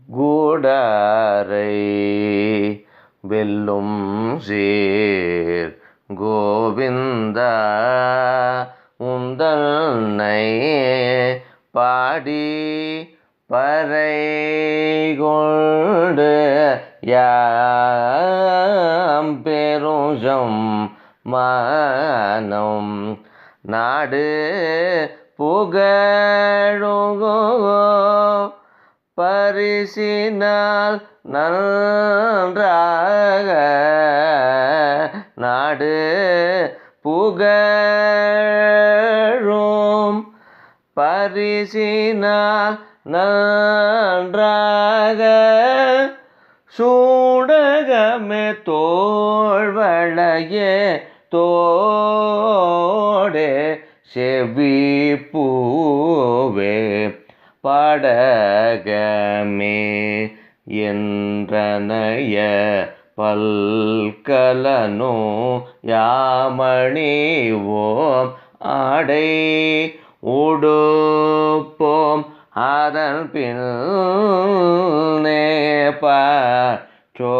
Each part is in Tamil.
கூடாரை வெல்லும் சீர் கோவிந்தா உந்தன்னை பாடி பறை கொண்டு யாம் பெருஞ்சம் மானம் நாடு புகழுகோ பரிசினால் நன்றாக நாடு புகழும் பரிசினால் நன்றாக சூடகமே தோள்வளையே தோடே செவி பூவே படகமே என்றனைய பல்கலனோ யாமணிவோம் ஆடை உடுப்போம் அதன் பின்னே பாற்றோரு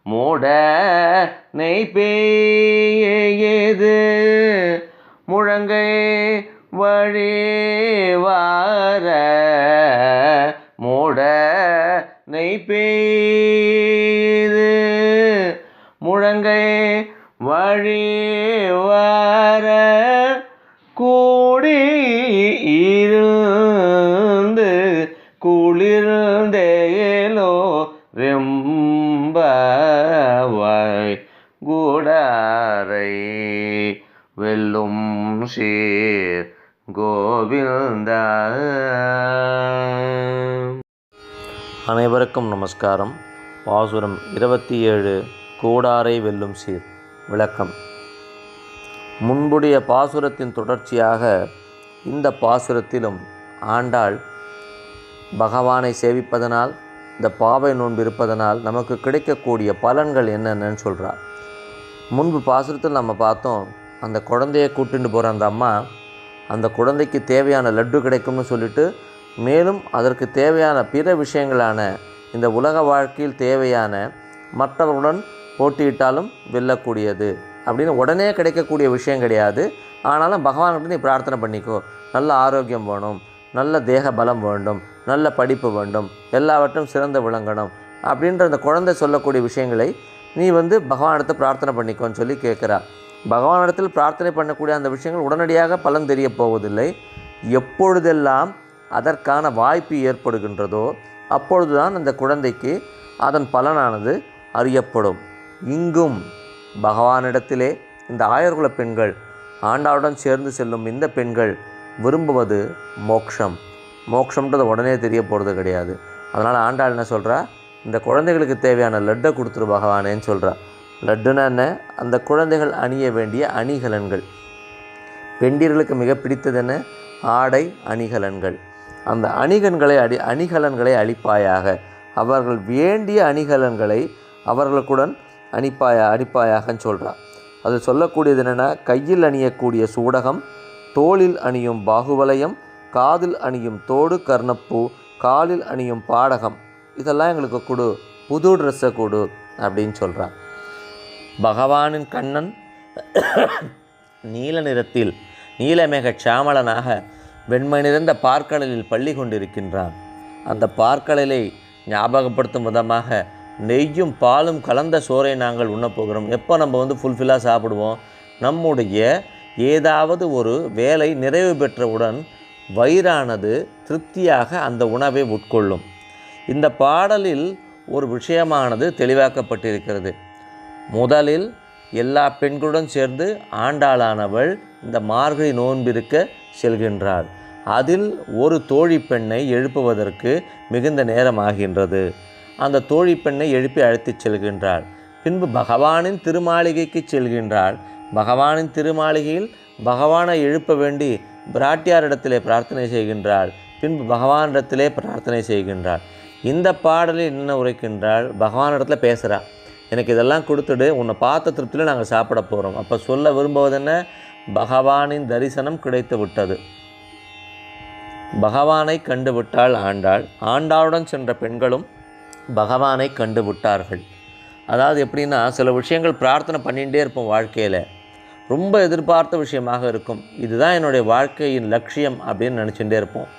மூட நெய் பெய்து முழங்கை வழிவார மூட நெய் பெய்து முழங்கை வழிவார கூடி இருந்து குளிர்ந்தேலோ ரெம்பவாய் கூடாரை வெல்லும் சீர் கோவிந்தா. அனைவருக்கும் நமஸ்காரம். பாசுரம் 27 கூடாரை வெல்லும் சீர். விளக்கம். முன்புடைய பாசுரத்தின் தொடர்ச்சியாக இந்த பாசுரத்திலும் ஆண்டாள் பகவானை சேவிப்பதனால், இந்த பாவை நோன்பு இருப்பதனால் நமக்கு கிடைக்கக்கூடிய பலன்கள் என்னென்னு சொல்கிறார். முன்பு பாசுரத்தில் நம்ம பார்த்தோம், அந்த குழந்தையை கூட்டிட்டு போகிற அந்த அம்மா அந்த குழந்தைக்கு தேவையான லட்டு கிடைக்கும்னு சொல்லிட்டு, மேலும் அதற்கு தேவையான பிற விஷயங்களான இந்த உலக வாழ்க்கையில் தேவையான மற்றவர்களுடன் போட்டியிட்டாலும் வெல்லக்கூடியது அப்படின்னு உடனே கிடைக்கக்கூடிய விஷயம் கிடையாது. ஆனாலும் பகவான்கிட்ட நீ பிரார்த்தனை பண்ணிக்கோ, நல்ல ஆரோக்கியம் வேணும், நல்ல தேக பலம் வேண்டும், நல்ல படிப்பு வேண்டும், எல்லாவற்றும் சிறந்து விளங்கணும் அப்படின்ற அந்த குழந்தை சொல்லக்கூடிய விஷயங்களை நீ பகவானிடத்தை பிரார்த்தனை பண்ணிக்கோன்னு சொல்லி கேட்குறா. பகவானிடத்தில் பிரார்த்தனை பண்ணக்கூடிய அந்த விஷயங்கள் உடனடியாக பலன் தெரிய போவதில்லை. எப்பொழுதெல்லாம் அதற்கான வாய்ப்பு ஏற்படுகின்றதோ அப்பொழுதுதான் அந்த குழந்தைக்கு அதன் பலனானது அறியப்படும். இங்கும் பகவானிடத்திலே இந்த ஆயர்குல பெண்கள், ஆண்டாளுடன் சேர்ந்து செல்லும் இந்த பெண்கள் விரும்புவது மோட்சம். மோட்சம்ன்றது உடனே தெரிய போகிறது கிடையாது. அதனால் ஆண்டாள் என்ன சொல்கிறா, இந்த குழந்தைகளுக்கு தேவையான லட்டை கொடுத்துரு பகவானேன்னு சொல்கிறா. லட்டுன்னா என்ன? அந்த குழந்தைகள் அணிய வேண்டிய அணிகலன்கள். பெண்டிர்களுக்கு மிக பிடித்தது என்ன? ஆடை அணிகலன்கள். அந்த அணிகலன்களை அளிப்பாயாக, அவர்கள் வேண்டிய அணிகலன்களை அவர்களுக்குடன் அணிப்பாயாகன்னு சொல்கிறா. அது சொல்லக்கூடியது என்னென்னா, கையில் அணியக்கூடிய சூடகம், தோளில் அணியும் பாகுவலயம், காதில் அணியும் தோடு கர்ணப்பூ, காலில் அணியும் பாடகம், இதெல்லாம் எங்களுக்கு கொடு, புது ட்ரெஸ்ஸை கொடு அப்படின்னு சொல்கிறான். பகவானின் கண்ணன் நீல நிறத்தில் நீலமேக சாமளனாக வெண்மை நிறைந்த பார்க்கடலில் பள்ளி கொண்டிருக்கின்றான். அந்த பார்க்கடலை ஞாபகப்படுத்தும் விதமாக நெய்யும் பாலும் கலந்த சோறை நாங்கள் உண்ணப்போகிறோம். எப்போ நம்ம ஃபுல்ஃபில்லாக சாப்பிடுவோம்? நம்முடைய ஏதாவது ஒரு வேலை நிறைவு பெற்றவுடன் வயிறானது திருப்தியாக அந்த உணவை உட்கொள்ளும். இந்த பாடலில் ஒரு விஷயமானது தெளிவாக்கப்பட்டிருக்கிறது. முதலில் எல்லா பெண்களுடன் சேர்ந்து ஆண்டாளானவள் இந்த மார்கழி நோன்பிருக்க செல்கின்றாள். அதில் ஒரு தோழி பெண்ணை எழுப்புவதற்கு மிகுந்த நேரம் ஆகின்றது. அந்த தோழி பெண்ணை எழுப்பி அழைத்துச் செல்கின்றாள். பின்பு பகவானின் திருமாளிகைக்கு செல்கின்றாள். பகவானின் திருமாளிகையில் பகவானை எழுப்ப வேண்டி பிராட்டியாரிடத்திலே பிரார்த்தனை செய்கின்றாள். பின்பு பகவானிடத்திலே பிரார்த்தனை செய்கின்றாள். இந்த பாடலில் என்ன உரைக்கின்றாள்? பகவானிடத்தில் பேசுகிறாள், எனக்கு இதெல்லாம் கொடுத்துடு, உன்னை பார்த்த திருப்தியில் நாங்கள் சாப்பிட போகிறோம். அப்போ சொல்ல விரும்புவது என்ன? பகவானின் தரிசனம் கிடைத்து விட்டது. பகவானை கண்டுவிட்டாள் ஆண்டாள். ஆண்டாளுடன் சென்ற பெண்களும் பகவானை கண்டு விட்டார்கள். அதாவது எப்படின்னா, சில விஷயங்கள் பிரார்த்தனை பண்ணிகிட்டே இருப்போம் வாழ்க்கையில், ரொம்ப எதிர்பார்த்த விஷயமாக இருக்கும். இதுதான் என்னுடைய வாழ்க்கையின் லட்சியம் அப்படின்னு நினச்சிட்டே இருப்போம்.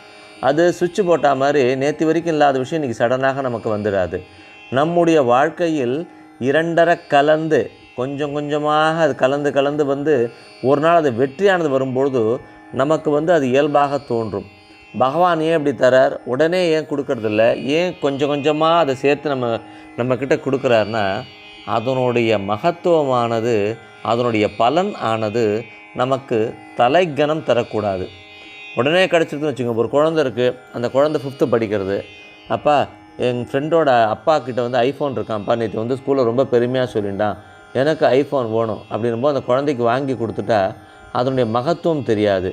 அது சுவிட்ச் போட்டால் மாதிரி நேற்று வரைக்கும் இல்லாத விஷயம் இன்றைக்கி சடனாக நமக்கு வந்துடாது. நம்முடைய வாழ்க்கையில் இரண்டரை கலந்து கொஞ்சம் கொஞ்சமாக அது கலந்து கலந்து வந்து ஒரு நாள் அது வெற்றியானது வரும்பொழுது நமக்கு அது இயல்பாக தோன்றும். பகவான் ஏன் இப்படி தரார், உடனே ஏன் கொடுக்கறதில்ல, ஏன் கொஞ்சம் கொஞ்சமாக அதை சேர்த்து நம்மக்கிட்ட கொடுக்குறாருன்னா, அதனுடைய மகத்துவமானது, அதனுடைய பலன் ஆனது நமக்கு தலைக்கணம் தரக்கூடாது. உடனே கிடச்சிருக்குன்னு வச்சுக்கோங்க. ஒரு குழந்தை இருக்குது, அந்த குழந்தை 5th படிக்கிறது. அப்பா, எங்கள் ஃப்ரெண்டோட அப்பா கிட்ட ஐஃபோன் இருக்கான்ப்பா, நேற்று ஸ்கூலில் ரொம்ப பெருமையாக சொல்லிட்டான், எனக்கு ஐஃபோன் வேணும் அப்படின்னும்போது அந்த குழந்தைக்கு வாங்கி கொடுத்துட்டா அதனுடைய மகத்துவம் தெரியாது.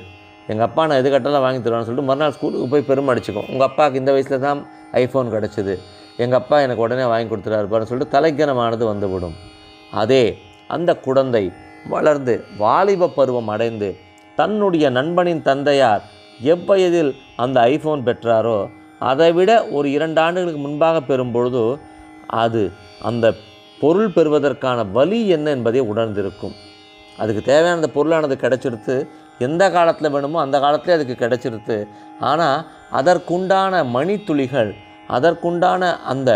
எங்கள் அப்பா நான் எது கட்டாலும் வாங்கி தருவான்னு சொல்லிட்டு மறுநாள் ஸ்கூலுக்கு போய் பெருமை அடிச்சுக்கும். உங்கள் அப்பாவுக்கு இந்த வயசில் தான் ஐஃபோன் கிடச்சிது, எங்கள் அப்பா எனக்கு உடனே வாங்கி கொடுத்துட்டாருப்பான்னு சொல்லிட்டு தலைக்கணமானது வந்துவிடும். அதே அந்த குழந்தை வளர்ந்து வாலிப பருவம் அடைந்து தன்னுடைய நண்பனின் தந்தையார் எவ்வயதில் அந்த ஐஃபோன் பெற்றாரோ அதை விட ஒரு 2 ஆண்டுகளுக்கு முன்பாக பெறும்பொழுது அது அந்த பொருள் பெறுவதற்கான வழி என்ன என்பதை உணர்ந்திருக்கும். அதுக்கு தேவையான அந்த பொருளானது கிடச்சிருத்து, எந்த காலத்தில் வேணுமோ அந்த காலத்திலே அதுக்கு கிடச்சிருத்து. ஆனால் அதற்குண்டான மணித்துளிகள், அதற்குண்டான அந்த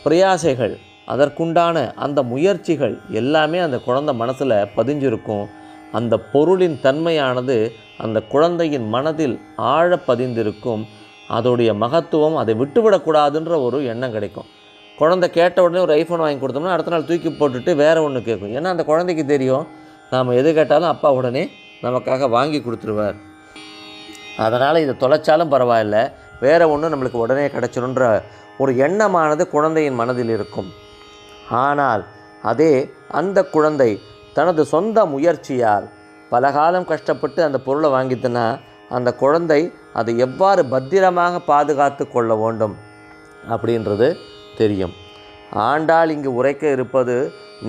பிரயாசைகள், அதற்குண்டான அந்த முயற்சிகள் எல்லாமே அந்த குழந்தை மனசில் பதிஞ்சிருக்கும். அந்த பொருளின் தன்மையானது அந்த குழந்தையின் மனதில் ஆழ பதிந்திருக்கும். அதோடைய மகத்துவம் அதை விட்டுவிடக்கூடாதுன்ற ஒரு எண்ணம் கிடைக்கும். குழந்தை கேட்ட உடனே ஒரு ஐஃபோன் வாங்கி கொடுத்தோம்னா அடுத்த நாள் தூக்கி போட்டுட்டு வேறு ஒன்று கேட்கும். ஏன்னா அந்த குழந்தைக்கு தெரியும், நாம் எது கேட்டாலும் அப்பா உடனே நமக்காக வாங்கி கொடுத்துருவார். அதனால் இதை தொலைச்சாலும் பரவாயில்ல, வேறு ஒன்று நம்மளுக்கு உடனே கிடச்சிருன்ற ஒரு எண்ணமானது குழந்தையின் மனதில் இருக்கும். ஆனால் அதே அந்த குழந்தை தனது சொந்த முயற்சியால் பல காலம் கஷ்டப்பட்டு அந்த பொருளை வாங்கிட்டுனா அந்த குழந்தை அதை எவ்வாறு பத்திரமாக பாதுகாத்து கொள்ள வேண்டும் அப்படின்றது தெரியும். ஆண்டாள் இங்கு உரைக்க இருப்பது,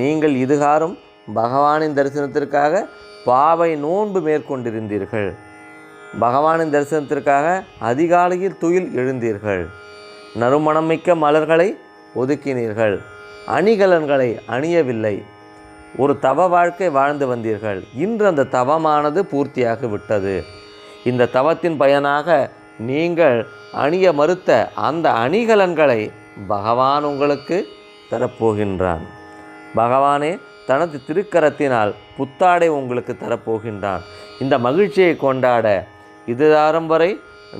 நீங்கள் இதுகாரும் பகவானின் தரிசனத்திற்காக பாவை நோன்பு மேற்கொண்டிருந்தீர்கள், பகவானின் தரிசனத்திற்காக அதிகாலையில் துயில் எழுந்தீர்கள், நறுமணமிக்க மலர்களை ஒதுக்கினீர்கள், அணிகலன்களை அணியவில்லை, ஒரு தவ வாழ்க்கை வாழ்ந்து வந்தீர்கள். இன்று அந்த தவமானது பூர்த்தியாக விட்டது. இந்த தவத்தின் பயனாக நீங்கள் அணிய மறுத்த அந்த அணிகலன்களை பகவான் உங்களுக்கு தரப்போகின்றான். பகவானே தனது திருக்கரத்தினால் புத்தாடை உங்களுக்கு தரப்போகின்றான். இந்த மகிழ்ச்சியை கொண்டாட இதுதாரம் வரை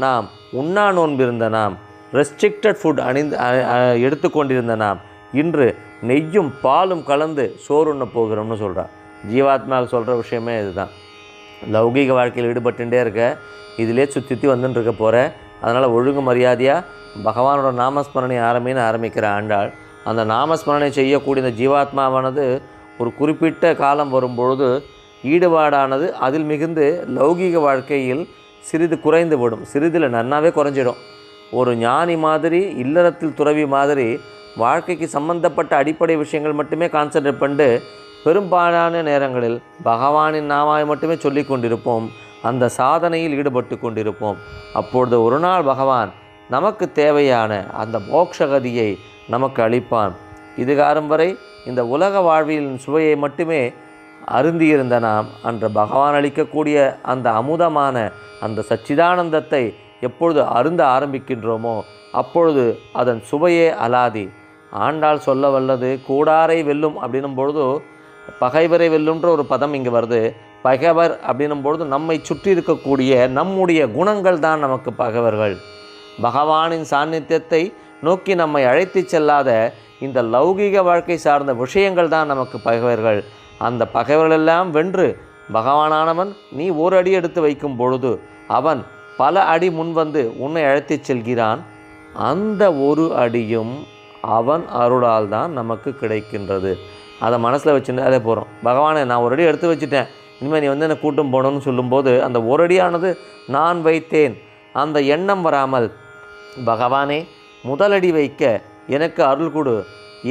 நாம் உண்ணா நோன்பிருந்த நாம், ரெஸ்ட்ரிக்டட் ஃபுட் எடுத்துக்கொண்டிருந்த நாம், இன்று நெய்யும் பாலும் கலந்து சோறு உண்ண போகிறோம்னு சொல்கிறார். ஜீவாத்மாவுக்கு சொல்கிற விஷயமே இதுதான். லௌகீக வாழ்க்கையில் ஈடுபட்டுட்டே இருக்க, இதிலே சுற்றி வந்துட்டு இருக்க போகிற, அதனால் ஒழுங்கு மரியாதையாக பகவானோட நாமஸ்மரணை ஆரம்பிக்கிற ஆண்டாள், அந்த நாமஸ்மரணை செய்யக்கூடிய இந்த ஜீவாத்மாவானது ஒரு குறிப்பிட்ட காலம் வரும்பொழுது ஈடுபாடானது அதில் மிகுந்து லௌகீக வாழ்க்கையில் சிறிது குறைந்து விடும். சிறிதில் நன்னாவே குறைஞ்சிடும். ஒரு ஞானி மாதிரி, இல்லறத்தில் துறவி மாதிரி வாழ்க்கைக்கு சம்பந்தப்பட்ட அடிப்படை விஷயங்கள் மட்டுமே கான்சன்ட்ரேட் பண்ணிட்டு பெரும்பாலான நேரங்களில் பகவானின் நாமாவை மட்டுமே சொல்லி கொண்டிருப்போம். அந்த சாதனையில் ஈடுபட்டு கொண்டிருப்போம். அப்பொழுது ஒரு நாள் பகவான் நமக்கு தேவையான அந்த மோட்சகதியை நமக்கு அளிப்பான். இதுகாரம் வரை இந்த உலக வாழ்வியலின் சுவையை மட்டுமே அருந்தியிருந்த நாம், அன்று பகவான் அளிக்கக்கூடிய அந்த அமுதமான அந்த சச்சிதானந்தத்தை எப்பொழுது அருந்த ஆரம்பிக்கின்றோமோ அப்பொழுது அதன் சுவையே அலாதி. ஆண்டாள் சொல்ல வல்லது கூடாரை வெல்லும் அப்படின்னும் பொழுது பகைவரை வெல்லுன்ற ஒரு பதம் இங்கே வருது. பகைவர் அப்படின்னும் பொழுது நம்மை சுற்றி இருக்கக்கூடிய நம்முடைய குணங்கள் தான் நமக்கு பகைவர்கள். பகவானின் சாநித்தியத்தை நோக்கி நம்மை அழைத்து செல்லாத இந்த லௌகீக வாழ்க்கை சார்ந்த விஷயங்கள் தான் நமக்கு பகைவர்கள். அந்த பகைவர்களெல்லாம் வென்று பகவானானவன் நீ ஒரு அடி எடுத்து வைக்கும் பொழுது அவன் பல அடி முன்வந்து உன்னை அழைத்து செல்கிறான். அந்த ஒரு அடியும் அவன் அருளால் தான் நமக்கு கிடைக்கின்றது. அதை மனசில் வச்சுட்டாலே போகிறோம். பகவானை நான் ஒரு அடி எடுத்து வச்சுட்டேன், இனிமேல் நீ என்னை கூட்டம் போகணும்னு சொல்லும்போது அந்த ஒரு அடியானது நான் வைத்தேன் அந்த எண்ணம் வராமல், பகவானே முதலடி வைக்க எனக்கு அருள் கொடு,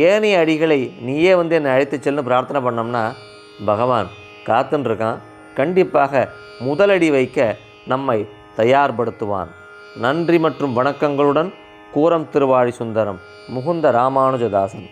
ஏனைய அடிகளை நீயே என்னை அழைத்து செல்லுன்னு பிரார்த்தனை பண்ணோம்னா பகவான் காத்துன்னு இருக்கான். கண்டிப்பாக முதலடி வைக்க நம்மை தயார்படுத்துவான். நன்றி மற்றும் வணக்கங்களுடன் கூரம் திருவாழி சுந்தரம் முகுந்த ராமானுஜதாசன்.